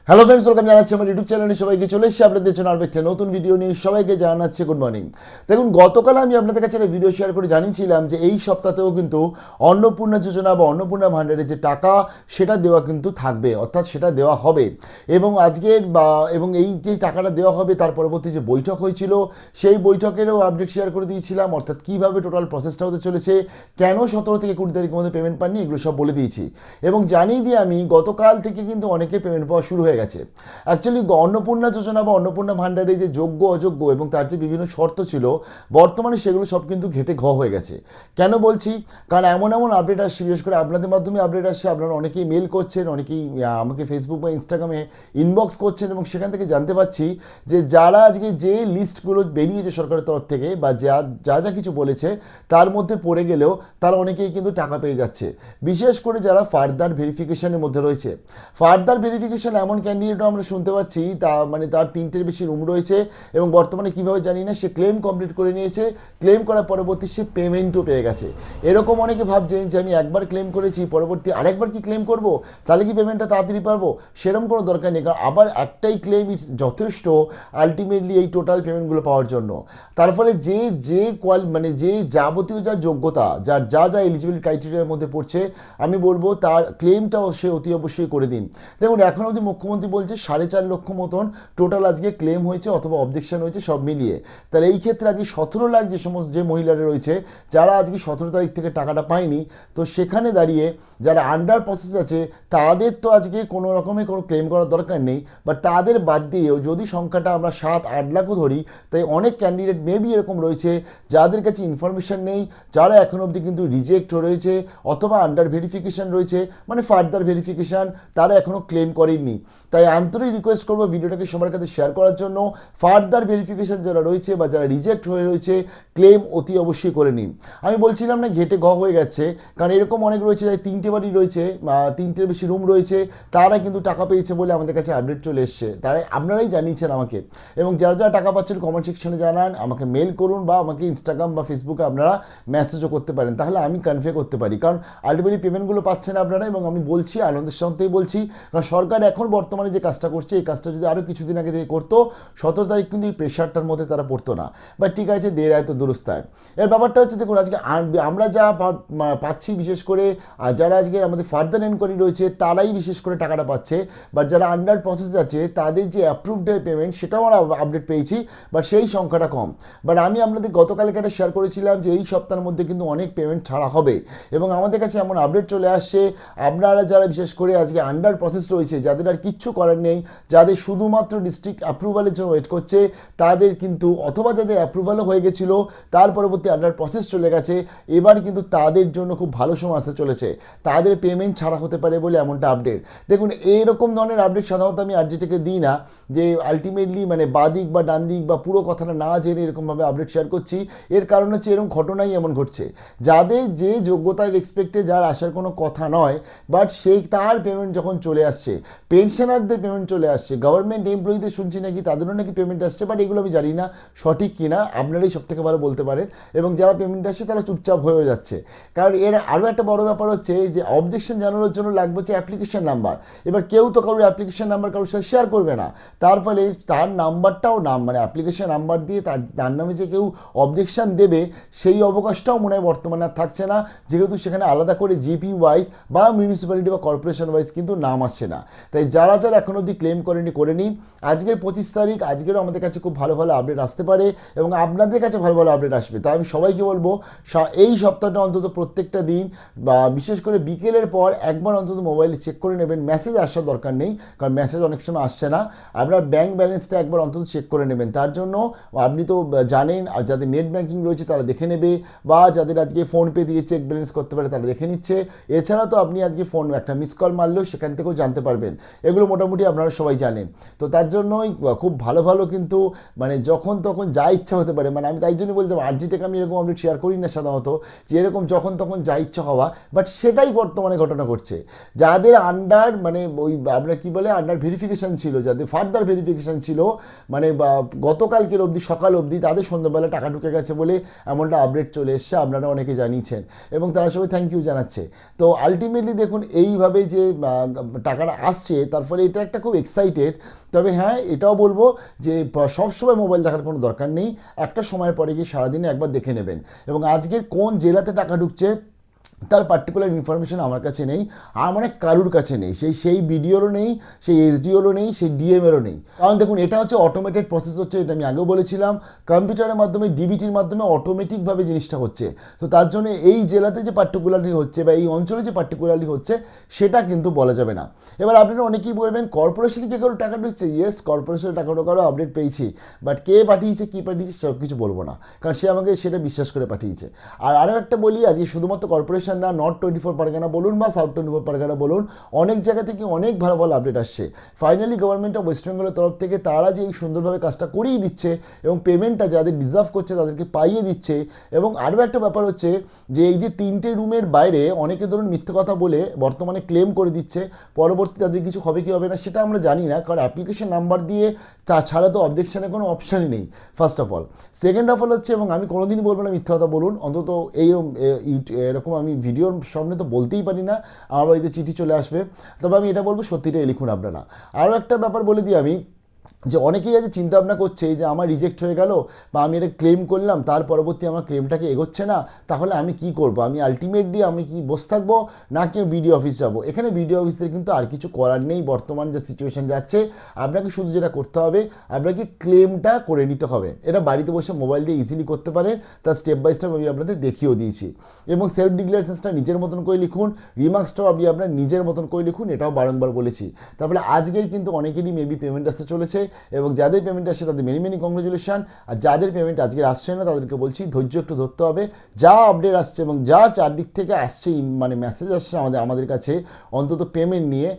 Hello friends, welcome জানাচ্ছি আমার YouTube চ্যানেলে সবাইকে। চলে এসেছি আপনাদের জন্য আর একটা নতুন ভিডিও নিয়ে। সবাইকে জানাচ্ছি গুড মর্নিং। দেখুন, গতকাল আমি আপনাদের কাছে একটা ভিডিও শেয়ার করে জানিয়েছিলাম যে এই সপ্তাহতেও কিন্তু অন্নপূর্ণা যোজনা বা অন্নপূর্ণা ভাণ্ডারে যে টাকা সেটা দেওয়া কিন্তু থাকবে, অর্থাৎ সেটা দেওয়া হবে। এবং আজকের এবং এই যে টাকাটা দেওয়া হবে তার পরবর্তী যে বৈঠক হয়েছিল সেই বৈঠকেরও আপডেট শেয়ার করে দিয়েছিলাম, অর্থাৎ কীভাবে টোটাল প্রসেসটা হতে চলেছে, কেন 17 থেকে 20 তারিখের মধ্যে পেমেন্ট পাননি, এগুলো সব বলে দিয়েছি। এবং জানিয়ে দিয়ে আমি গতকাল থেকে কিন্তু অনেকে পেমেন্ট পাওয়া শুরু হয়ে গেছে। অ্যাকচুয়ালি অন্নপূর্ণা যোজনা বা অন্নপূর্ণা ভাণ্ডারে যে যোগ্য অযোগ্য এবং তার যে বিভিন্ন শর্ত ছিল, বর্তমানে সেগুলো সব কিন্তু ঘেটে হয়ে গেছে। কেন বলছি? কারণ এমন এমন আপডেট আসছে, বিশেষ করে আপনাদের মাধ্যমে আপডেট আসছে। আপনারা অনেকেই মেল করছেন, অনেকেই আমাকে ফেসবুক বা ইনস্টাগ্রামে ইনবক্স করছেন, এবং সেখান থেকে জানতে পাচ্ছি যে যারা আজকে যে লিস্টগুলো বেরিয়েছে সরকারের তরফ থেকে বা যা যা যা কিছু বলেছে তার মধ্যে পড়ে গেলেও তারা অনেকেই কিন্তু টাকা পেয়ে যাচ্ছে। বিশেষ করে যারা ফার্দার ভেরিফিকেশনের মধ্যে রয়েছে। ফার্দার ভেরিফিকেশন এমন ক্যান্ডিডেটও আমরা শুনতে পাচ্ছি তার 3টের বেশি রুম রয়েছে, এবং বর্তমানে কীভাবে জানি না সে ক্লেম কমপ্লিট করে নিয়েছে, ক্লেম করার পরবর্তী সে পেমেন্টও পেয়ে গেছে। এরকম অনেকে ভাবছেন যে আমি একবার ক্লেম করেছি, পরবর্তী আরেকবার কি ক্লেম করব, তাহলে কি পেমেন্টটা তাড়াতাড়ি পারবো? সেরকম কোনো দরকার নেই, কারণ আবার একটাই ক্লেম ইটস যথেষ্ট আলটিমেটলি এই টোটাল পেমেন্টগুলো পাওয়ার জন্য। তার ফলে যে যে যাবতীয় যা যোগ্যতা, যা যা এলিজিবিলিটি ক্রাইটেরিয়ার মধ্যে পড়ছে, আমি বলবো তার ক্লেমটাও সে অতি অবশ্যই করে দিন। দেখুন, এখন অবধি মুখ্যমন্ত্রী বলছে 4.5 লক্ষ মতন টোটাল আজকে ক্লেম হয়েছে অথবা অবজেকশন হয়েছে সব মিলিয়ে। তাহলে এই ক্ষেত্রে আজকে 17 লাখ যে সমস্ত যে মহিলারা রয়েছে যারা আজকে 17 তারিখ থেকে টাকাটা পায়নি, তো সেখানে দাঁড়িয়ে যারা আন্ডার প্রসেস আছে তাদের তো আজকে কোনো রকমের কোনো ক্লেম করার দরকার নেই। বাট তাদের বাদ দিয়েও যদি সংখ্যাটা আমরা 7-8 লাখও ধরি, তাই অনেক ক্যান্ডিডেট মেবি এরকম রয়েছে যাদের কাছে ইনফরমেশন নেই, যারা এখন অবধি কিন্তু রিজেক্ট রয়েছে অথবা আন্ডার ভেরিফিকেশান রয়েছে, মানে ফার্দার ভেরিফিকেশান, তারা এখনও ক্লেম করেননি। তাই আন্তরিক রিকোয়েস্ট করবো ভিডিওটাকে সবার কাছে শেয়ার করার জন্য। ফার্দার ভেরিফিকেশান যারা রয়েছে বা যারা রিজেক্ট হয়ে রয়েছে, ক্লেম অতি অবশ্যই করে নিন। আমি বলছিলাম না ঘেটে হয়ে গেছে, কারণ এরকম অনেক রয়েছে যাই 3টে বাড়ি রয়েছে, 3টের বেশি রুম রয়েছে, তারা কিন্তু টাকা পেয়েছে বলে আমাদের কাছে আপডেট চলে এসছে। তারাই আপনারাই জানিয়েছেন আমাকে, এবং যারা যারা টাকা পাচ্ছেন কমেন্ট সেকশনে জানান, আমাকে মেল করুন বা আমাকে ইনস্টাগ্রাম বা ফেসবুকে আপনারা মেসেজও করতে পারেন, তাহলে আমি কনফে করতে পারি। কারণ আলটিমেটলি পেমেন্টগুলো পাচ্ছেন আপনারা, এবং আমি বলছি আনন্দের সঙ্গেই বলছি, কারণ সরকার এখন বর্তমানে যে কাজটা করছে এই কাজটা যদি আরও কিছুদিন আগে থেকে করতো, 17 তারিখ কিন্তু এই প্রেশারটার মধ্যে তারা পড়তো না। বাট ঠিক আছে, দের আয় তো দুরস্তায়। এর ব্যাপারটা হচ্ছে, দেখুন আজকে আমরা যা পাচ্ছি, বিশেষ করে যারা আজকে আমাদের ফার্দার এনকোয়ারি রয়েছে তারাই বিশেষ করে টাকাটা পাচ্ছে। বাট যারা আন্ডার প্রসেস আছে তাদের যে অ্যাপ্রুভড পেমেন্ট সেটাও আমরা আপডেট পেয়েছি, বাট সেই সংখ্যাটা কম। বাট আমি আপনাদের গতকালকে একটা শেয়ার করেছিলাম যে এই সপ্তাহের মধ্যে কিন্তু অনেক পেমেন্ট ছাড়া হবে, এবং আমাদের কাছে এমন আপডেট চলে আসছে। আপনারা যারা বিশেষ করে আজকে আন্ডার প্রসেস রয়েছে, যাদের আর কিচ্ছু করার নেই, যাদের শুধুমাত্র ডিস্ট্রিক্ট অ্যাপ্রুভালের জন্য ওয়েট করছে, তাদের কিন্তু, অথবা যাদের অ্যাপ্রুভালও হয়ে গেছিলো তার পরবর্তী আন্ডার প্রসেস চলে গেছে, এবার কিন্তু তাদের জন্য খুব ভালো সময় আসতে চলেছে, তাদের পেমেন্ট ছাড়া হতে পারে বলে এমনটা আপডেট। দেখুন, এইরকম ধরনের আপডেট সাধারণত আমি আরজিটিকে দিই না, যে আলটিমেটলি মানে বাদিক বা ডান দিক বা পুরো কথাটা না জেনে এরকমভাবে আপডেট শেয়ার করছি। এর কারণ হচ্ছে এরকম ঘটনাই এমন ঘটছে, যাদের যে যোগ্যতার এক্সপেক্টে যার আসার কোনো কথা নয়, বাট সেই তার পেমেন্ট যখন চলে আসছে, পেনশনারদের পেমেন্ট চলে আসছে, গভর্নমেন্ট এমপ্লয়িদের শুনছি নাকি তাদেরও নাকি পেমেন্ট আসছে, বাট এগুলো আমি জানি না সঠিক কিনা, আপনারাই সব থেকে ভালো বলতে পারেন। এবং যারা পেমেন্ট আসছে তারা চুপচাপ হয়ে যাচ্ছে। কারণ এর আরও একটা বড় ব্যাপার হচ্ছে যে অবজেকশন জানানোর জন্য লাগবে হচ্ছে অ্যাপ্লিকেশন নাম্বার। এবার কেউ তো কারোর অ্যাপ্লিকেশন নাম্বার কারোর সাথে শেয়ার করবে না, তার ফলে তার নাম্বারটাও মানে অ্যাপ্লিকেশন নাম্বার দিয়ে তার নামে যে কেউ অবজেকশন দেবে সেই অবকাশটাও মনে হয় বর্তমানে আর থাকছে না, যেহেতু সেখানে আলাদা করে জিপি ওয়াইজ বা মিউনিসিপ্যালিটি বা কর্পোরেশন ওয়াইজ কিন্তু নাম আসছে না। তাই যারা যারা এখন অবধি ক্লেম করেনি করে নিন। আজকের 25 তারিখ, আজকেরও আমাদের কাছে খুব ভালো ভালো আপডেট আসতে পারে, এবং আপনাদের কাছে ভালো ভালো আপডেট আসবে। তাই আমি সবাইকে বলবো এই সপ্তাহটা অন্তত প্রত্যেকটা দিন বা বিশেষ করে বিকেলের পর একবার অন্তত মোবাইলে চেক করে নেবেন। মেসেজ আসার দরকার নেই, কারণ মেসেজ অনেক সময় আসছে না। আপনার ব্যাঙ্ক ব্যালেন্সটা একবার অন্তত চেক করে নেবেন। তার জন্য আপনি তো জানেন, যাদের নেট ব্যাঙ্কিং রয়েছে তারা দেখে নেবে, বা যাদের আজকে ফোনপে দিয়ে চেক ব্যালেন্স করতে পারে তারা দেখে নিচ্ছে। এছাড়া তো আপনি আজকে ফোন একটা মিস কল মারলেও সেখান থেকেও জানতে পারবেন। এগুলো মোটামুটি আপনারা সবাই জানেন। তো তার জন্যই খুব ভালো ভালো কিন্তু মানে যখন তখন যা ইচ্ছা হতে পারে, মানে আমি তাই জন্য বলতে আরজিটেকে আমি এরকম আপডেট শেয়ার করি না সাধারণত, যে এরকম যখন তখন যা ইচ্ছা হওয়া, বাট সেটাই বর্তমানে ঘটনা ঘটছে। যাদের আন্ডার মানে ওই আপনার কী বলে আন্ডার ভেরিফিকেশান ছিল, যাদের ফার্দার ভেরিফিকেশান ছিল, মানে গতকালকের অবধি সকাল অবধি তাদের সন্ধ্যাবেলা টাকা ঢুকে গেছে বলে এমনটা আপডেট চলে এসছে, আপনারা অনেকে জানিয়েছেন এবং তারা সবাই থ্যাংক ইউ জানাচ্ছে। তো আলটিমেটলি দেখুন এইভাবে যে টাকাটা আসছে, তার ফলে এটা একটা খুব এক্সাইটেড। তবে হ্যাঁ, এটাও বলবো যে সবসময় মোবাইল দেখার কোনো দরকার নেই, একটা সময়ের পরে গিয়ে সারাদিনে একবার দেখে নেবেন। এবং আজকের কোন জেলাতে টাকা ঢুকছে তার পার্টিকুলার ইনফরমেশন আমার কাছে নেই, আর মানে কারুর কাছে নেই, সেই বিডিওরও নেই, সেই এসডিওরও নেই, সেই ডিএমেরও নেই। কারণ দেখুন, এটা হচ্ছে অটোমেটেড প্রসেস হচ্ছে, এটা আমি আগেও বলেছিলাম, কম্পিউটারের মাধ্যমে ডিবিটির মাধ্যমে অটোমেটিকভাবে জিনিসটা হচ্ছে। তো তার জন্য এই জেলাতে যে পার্টিকুলারলি হচ্ছে বা এই অঞ্চলে যে পার্টিকুলারলি হচ্ছে সেটা কিন্তু বলা যাবে না। এবার আপনারা অনেকেই বলবেন কর্পোরেশনে কে কারো টাকা ঢুকছে, ইয়েস কর্পোরেশনের টাকা ঢোকারও আপডেট পেয়েছি, বাট কে পাঠিয়েছে কী পাঠিয়েছে সব কিছু বলবো না, কারণ সে আমাকে সেটা বিশ্বাস করে পাঠিয়েছে। আর আরও একটা বলি, আজকে শুধুমাত্র কর্পোরেশন না, নর্থ 24 পরগনা বলুন বা সাউথ 24 পরগনা বলুন, অনেক জায়গা থেকে অনেক ভালো ভালো আপডেট আসছে। ফাইনালি গভর্নমেন্ট অফ ওয়েস্ট বেঙ্গলের তরফ থেকে তারা যে এই সুন্দরভাবে কাজটা করিয়ে দিচ্ছে এবং পেমেন্টটা যাদের ডিজার্ভ করছে তাদেরকে পাইয়ে দিচ্ছে। এবং আরও একটা ব্যাপার হচ্ছে যে এই যে 3টে রুমের বাইরে অনেকে ধরুন মিথ্যে কথা বলে বর্তমানে ক্লেম করে দিচ্ছে, পরবর্তী তাদের কিছু হবে কি হবে না সেটা আমরা জানি না, কারণ অ্যাপ্লিকেশন নাম্বার দিয়ে তাছাড়া তো অবজেকশনের কোনো অপশানই নেই first of all. Second of all হচ্ছে, এবং আমি কোনোদিনই বলবো না মিথ্যে কথা বলুন, অন্তত এরকম আমি ভিডিওর সামনে তো বলতেই পারি না, আমার বাড়িতে চিঠি চলে আসবে, তবে আমি এটা বলবো সত্যিটাই লিখুন আপনারা। আরও একটা ব্যাপার বলে দিই আমি, যে অনেকেই আছে চিন্তা ভাবনা করছে যে আমার রিজেক্ট হয়ে গেল বা আমি এটা ক্লেম করলাম, তার পরবর্তী আমার ক্লেমটাকে এগোচ্ছে না, তাহলে আমি কি করব, আমি আলটিমেটলি আমি কি বসে থাকবো না কি বিডিও অফিস যাবো? এখানে বিডিও অফিসের কিন্তু আর কিছু করার নেই, বর্তমান যে সিচুয়েশন যাচ্ছে, আপনাকে শুধু যেটা করতে হবে আপনাকে ক্লেমটা করে নিতে হবে। এটা বাড়িতে বসে মোবাইল দিয়ে ইজিলি করতে পারেন, তার স্টেপ বাই স্টেপ আমি আপনাদের দেখিয়েও দিয়েছি। এবং সেলফ ডিক্লারেশনসটা নিজের মতন করে লিখুন, রিমার্কসটাও আপনি আপনার নিজের মতন করে লিখুন, এটাও বারংবার বলেছি। তারপরে আজকের কিন্তু অনেকেরই মেবি পেমেন্ট আসতে চলেছে, এবং যাদের পেমেন্ট আসছে তাদের মেনি মেনি কংগ্রেচুলেশন, আর যাদের পেমেন্ট আজকে আসছে না তাদেরকে বলছি ধৈর্য একটু ধরতে হবে। যা আপডেট আসছে এবং যা চারদিক থেকে আসছে মানে মেসেজ আসছে আমাদের কাছে অন্তত পেমেন্ট নিয়ে,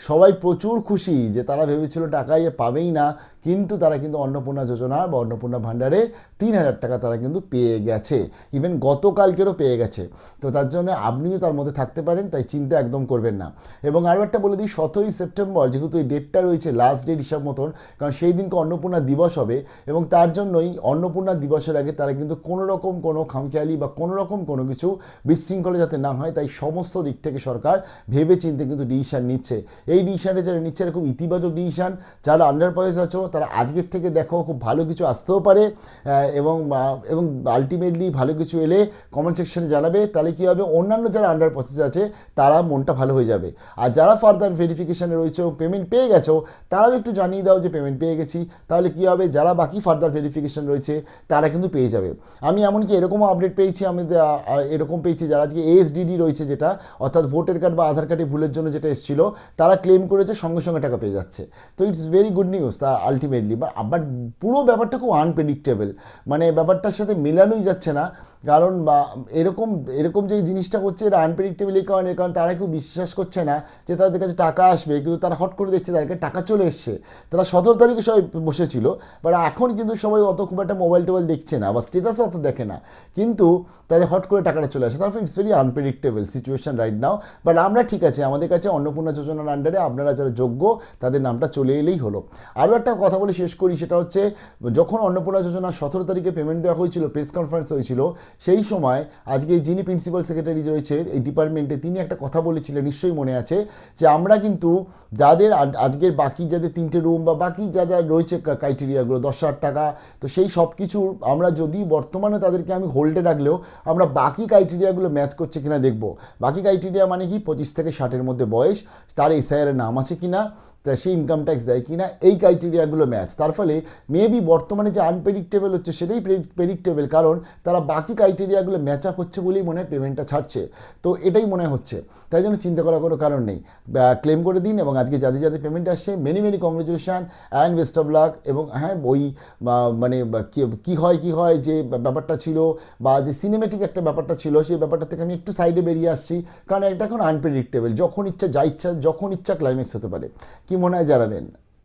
সবাই প্রচুর খুশি যে তারা ভেবেছিল টাকা পাবেই না, কিন্তু তারা কিন্তু অন্নপূর্ণা যোজনা বা অন্নপূর্ণা ভাণ্ডারের 3,000 টাকা তারা কিন্তু পেয়ে গেছে, ইভেন গতকালকেরও পেয়ে গেছে। তো তার জন্য আপনিও তার মধ্যে থাকতে পারেন, তাই চিন্তা একদম করবেন না। এবং আরও একটা বলে দিই, 17ই সেপ্টেম্বর যেহেতু এই ডেটটা রয়েছে লাস্ট ডেট হিসাব মতন, কারণ সেই দিনকে অন্নপূর্ণা দিবস হবে, এবং তার জন্যই অন্নপূর্ণা দিবসের আগে তারা কিন্তু কোনো রকম কোনো খামখেয়ালি বা কোনো রকম কোনো কিছু বিশৃঙ্খলা যাতে না হয়, তাই সমস্ত দিক থেকে সরকার ভেবে চিন্তে কিন্তু ডিসিশন নিচ্ছে। এই ডিসিশানে যারা নিচ্ছে এটা খুব ইতিবাচক ডিসিশান। যারা আন্ডার বয়স আছো তারা আজকের থেকে দেখো খুব ভালো কিছু আসতেও পারে, এবং আলটিমেটলি ভালো কিছু এলে কমেন্ট সেকশনে জানাবে, তাহলে কী হবে, অন্যান্য যারা আন্ডার প্রসেস আছে তারা মনটা ভালো হয়ে যাবে। আর যারা ফার্দার ভেরিফিকেশানে রয়েছে পেমেন্ট পেয়ে গেছো তারাও একটু জানিয়ে দাও যে পেমেন্ট পেয়ে গেছি, তাহলে কী হবে, যারা বাকি ফার্দার ভেরিফিকেশান রয়েছে তারা কিন্তু পেয়ে যাবে। আমি এমনকি এরকমও আপডেট পেয়েছি, আমি এরকম পেয়েছি যারা আজকে এএসডিডি রয়েছে, যেটা অর্থাৎ ভোটার কার্ড বা আধার কার্ডে ভুলের জন্য যেটা এসেছিল, তারা ক্লেম করেছে সঙ্গে সঙ্গে টাকা পেয়ে যাচ্ছে। তো ইটস ভেরি গুড নিউজ তা আলটিমেটলি। বাট পুরো ব্যাপারটা খুব আনপ্রেডিক্টেবল, মানে ব্যাপারটার সাথে মেলানোই যাচ্ছে না, কারণ এরকম যে জিনিসটা হচ্ছে এটা আনপ্রেডিক্টেবল এই কারণে, কারণ তারা কেউ বিশ্বাস করছে না যে তাদের কাছে টাকা আসবে, কিন্তু তারা হট করে দেখছে তাদেরকে টাকা চলে এসছে। তারা 17 তারিখে সবাই বসেছিল, বাট এখন কিন্তু সবাই অত খুব একটা মোবাইল টোবাইল দেখছে না বা স্টেটাসও অত দেখে না, কিন্তু তাদের হট করে টাকাটা চলে আসে। তারপর it's very unpredictable situation right now. But আমরা ঠিক আছে, আমাদের কাছে অন্নপূর্ণা যোজনার আন্ডারে আপনারা যারা যোগ্য তাদের নামটা চলে এলেই হলো। আরও একটা কথা বলে শেষ করি, সেটা হচ্ছে যখন অন্নপূর্ণা যোজনা 17 তারিখে পেমেন্ট দেওয়া হয়েছিল, প্রেস কনফারেন্স হয়েছিল, সেই সময় আজকে যিনি প্রিন্সিপাল সেক্রেটারি রয়েছে এই ডিপার্টমেন্টে, তিনি একটা কথা বলেছিলেন, নিশ্চয়ই মনে আছে, যে আমরা কিন্তু যাদের আজকের বাকি যাদের 3টে রুম বা বাকি যা যা রয়েছে ক্রাইটেরিয়াগুলো 10,000 টাকা, তো সেই সব কিছু আমরা যদি বর্তমানে তাদেরকে আমি হোল্ডে রাখলেও আমরা বাকি ক্রাইটেরিয়াগুলো ম্যাচ করছে কিনা দেখব। বাকি ক্রাইটেরিয়া মানে কি, 25 থেকে 60-এর মধ্যে বয়স, তার এসআইআর নাম আছে কিনা, তা সে ইনকাম ট্যাক্স দেয় কিনা, এই ক্রাইটেরিয়াগুলো ম্যাচ। তার ফলে মেবি বর্তমানে যে আনপ্রেডিক্টেবল হচ্ছে সেটাই প্রেডিক্টেবল, কারণ তারা বাকি ক্রাইটেরিয়াগুলো ম্যাচ আপ হচ্ছে বলেই মনে হয় পেমেন্টটা ছাড়ছে। তো এটাই মনে হচ্ছে, তাই জন্য চিন্তা করার কোনো কারণ নেই, ক্লেম করে দিন। এবং আজকে যাদের যাদের পেমেন্ট আসছে many many congratulation and best of luck. এবং হ্যাঁ, ওই মানে কী হয় যে ব্যাপারটা ছিল বা যে সিনেমেটিক একটা ব্যাপারটা ছিল, সেই ব্যাপারটা থেকে আমি একটু সাইডে বেরিয়ে আসছি, কারণ এটা এখন আনপ্রেডিক্টেবল, যখন ইচ্ছা যা ইচ্ছা যখন ইচ্ছা ক্লাইম্যাক্স হতে পারে। কি মনে হয় জানাবেন।